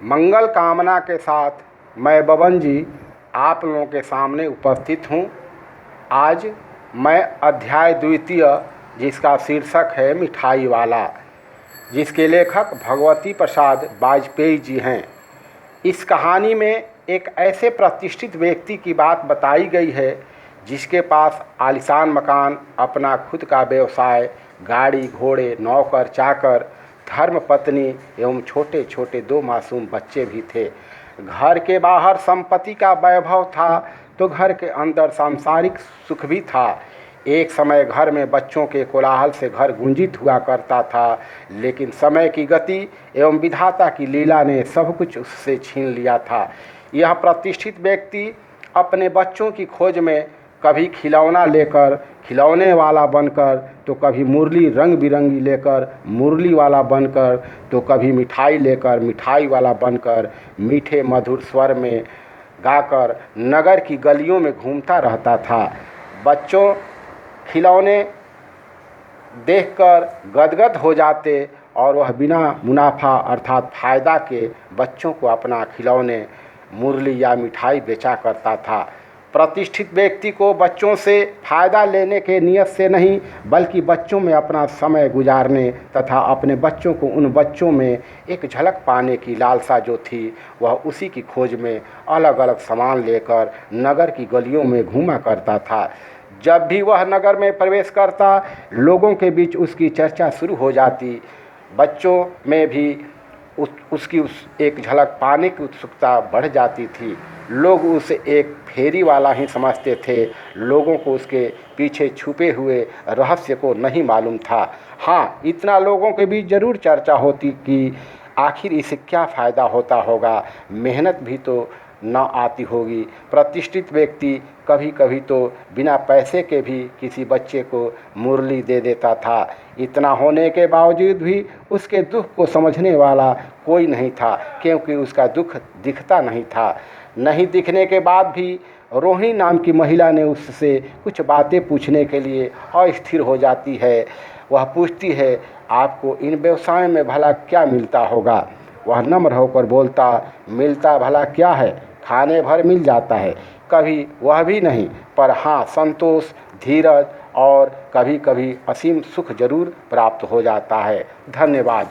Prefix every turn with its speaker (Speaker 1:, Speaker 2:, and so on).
Speaker 1: मंगल कामना के साथ मैं बबन जी आप लोगों के सामने उपस्थित हूँ। आज मैं अध्याय द्वितीय, जिसका शीर्षक है मिठाई वाला, जिसके लेखक भगवती प्रसाद वाजपेयी जी हैं। इस कहानी में एक ऐसे प्रतिष्ठित व्यक्ति की बात बताई गई है जिसके पास आलीशान मकान, अपना खुद का व्यवसाय, गाड़ी घोड़े, नौकर चाकर, धर्म पत्नी एवं छोटे छोटे 2 मासूम बच्चे भी थे। घर के बाहर संपत्ति का वैभव था तो घर के अंदर सांसारिक सुख भी था। एक समय घर में बच्चों के कोलाहल से घर गुंजित हुआ करता था, लेकिन समय की गति एवं विधाता की लीला ने सब कुछ उससे छीन लिया था। यह प्रतिष्ठित व्यक्ति अपने बच्चों की खोज में कभी खिलौना लेकर खिलौने वाला बनकर, तो कभी मुरली रंग बिरंगी लेकर मुरली वाला बनकर, तो कभी मिठाई लेकर मिठाई वाला बनकर मीठे मधुर स्वर में गाकर नगर की गलियों में घूमता रहता था। बच्चों खिलौने देखकर गदगद हो जाते और वह बिना मुनाफा अर्थात फ़ायदा के बच्चों को अपना खिलौने, मुरली या मिठाई बेचा करता था। प्रतिष्ठित व्यक्ति को बच्चों से फ़ायदा लेने के नियत से नहीं, बल्कि बच्चों में अपना समय गुजारने तथा अपने बच्चों को उन बच्चों में एक झलक पाने की लालसा जो थी, वह उसी की खोज में अलग अलग सामान लेकर नगर की गलियों में घूमा करता था। जब भी वह नगर में प्रवेश करता, लोगों के बीच उसकी चर्चा शुरू हो जाती। बच्चों में भी उसकी एक झलक पाने की उत्सुकता बढ़ जाती थी। लोग उसे एक फेरी वाला ही समझते थे। लोगों को उसके पीछे छुपे हुए रहस्य को नहीं मालूम था। हाँ, इतना लोगों के बीच ज़रूर चर्चा होती कि आखिर इससे क्या फ़ायदा होता होगा, मेहनत भी तो न आती होगी। प्रतिष्ठित व्यक्ति कभी कभी तो बिना पैसे के भी किसी बच्चे को मुरली दे देता था। इतना होने के बावजूद भी उसके दुख को समझने वाला कोई नहीं था, क्योंकि उसका दुख दिखता नहीं था। नहीं दिखने के बाद भी रोहिणी नाम की महिला ने उससे कुछ बातें पूछने के लिए अस्थिर हो जाती है। वह पूछती है, आपको इन व्यवसाय में भला क्या मिलता होगा? वह नम्र होकर बोलता, मिलता भला क्या है, खाने भर मिल जाता है। कभी वह भी नहीं, पर हाँ संतोष, धीरज और कभी कभी असीम सुख जरूर प्राप्त हो जाता है। धन्यवाद।